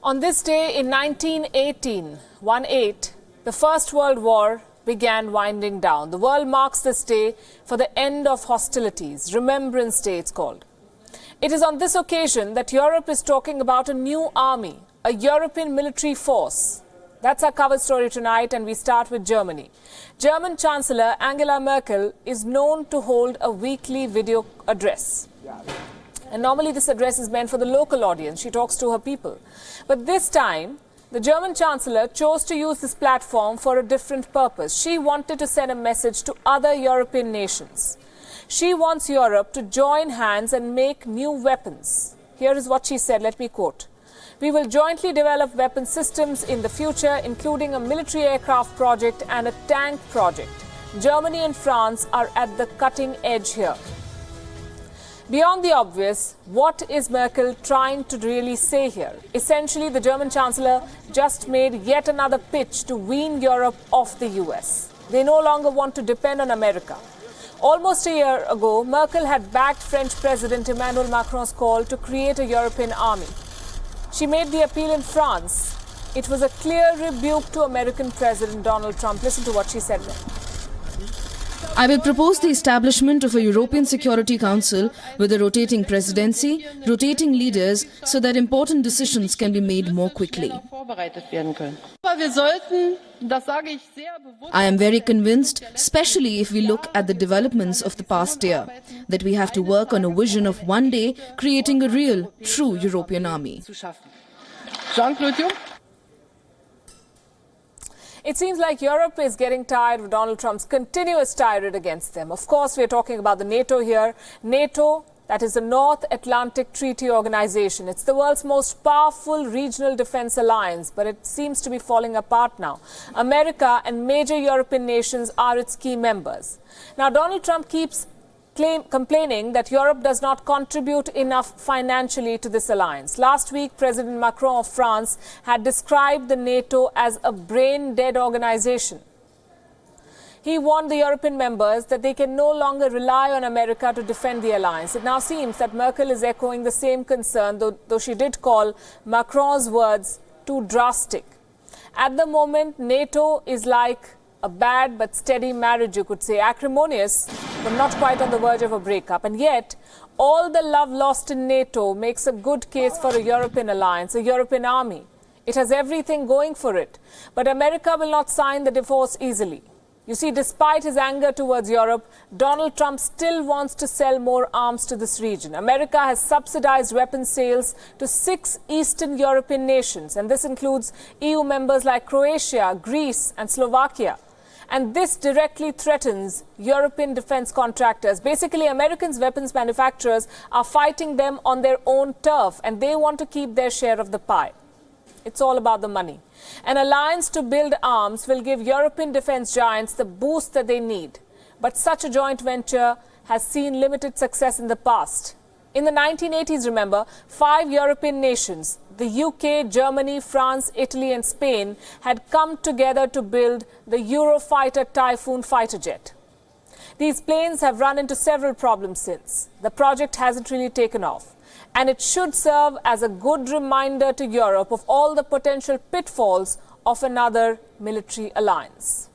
On this day in 1918, the First World War began winding down. The world marks this day for the end of hostilities. Remembrance Day, it's called. It is on this occasion that Europe is talking about a new army, a European military force. That's our cover story tonight, and we start with Germany. German Chancellor Angela Merkel is known to hold a weekly video address. And normally this address is meant for the local audience. She talks to her people. But this time, the German Chancellor chose to use this platform for a different purpose. She wanted to send a message to other European nations. She wants Europe to join hands and make new weapons. Here is what she said, let me quote. "We will jointly develop weapon systems in the future, including a military aircraft project and a tank project. Germany and France are at the cutting edge here." Beyond the obvious, what is Merkel trying to really say here? Essentially, the German Chancellor just made yet another pitch to wean Europe off the US. They no longer want to depend on America. Almost a year ago, Merkel had backed French President Emmanuel Macron's call to create a European army. She made the appeal in France. It was a clear rebuke to American President Donald Trump. Listen to what she said there. "I will propose the establishment of a European Security Council with a rotating presidency, rotating leaders, so that important decisions can be made more quickly. I am very convinced, especially if we look at the developments of the past year, that we have to work on a vision of one day creating a real, true European army." It seems like Europe is getting tired of Donald Trump's continuous tirade against them. Of course, we're talking about the NATO here. NATO, that is the North Atlantic Treaty Organization. It's the world's most powerful regional defense alliance, but it seems to be falling apart now. America and major European nations are its key members. Now, Donald Trump keeps complaining that Europe does not contribute enough financially to this alliance. Last week, President Macron of France had described the NATO as a brain-dead organization. He warned the European members that they can no longer rely on America to defend the alliance. It now seems that Merkel is echoing the same concern, though she did call Macron's words too drastic. At the moment, NATO is like a bad but steady marriage, you could say, acrimonious, but not quite on the verge of a breakup. And yet, all the love lost in NATO makes a good case for a European alliance, a European army. It has everything going for it. But America will not sign the divorce easily. You see, despite his anger towards Europe, Donald Trump still wants to sell more arms to this region. America has subsidized weapons sales to 6 Eastern European nations, and this includes EU members like Croatia, Greece, and Slovakia. And this directly threatens European defense contractors. Basically, Americans' weapons manufacturers are fighting them on their own turf, and they want to keep their share of the pie. It's all about the money. An alliance to build arms will give European defense giants the boost that they need. But such a joint venture has seen limited success in the past. In the 1980s, remember, 5 European nations, the UK, Germany, France, Italy and Spain, had come together to build the Eurofighter Typhoon fighter jet. These planes have run into several problems since. The project hasn't really taken off. And it should serve as a good reminder to Europe of all the potential pitfalls of another military alliance.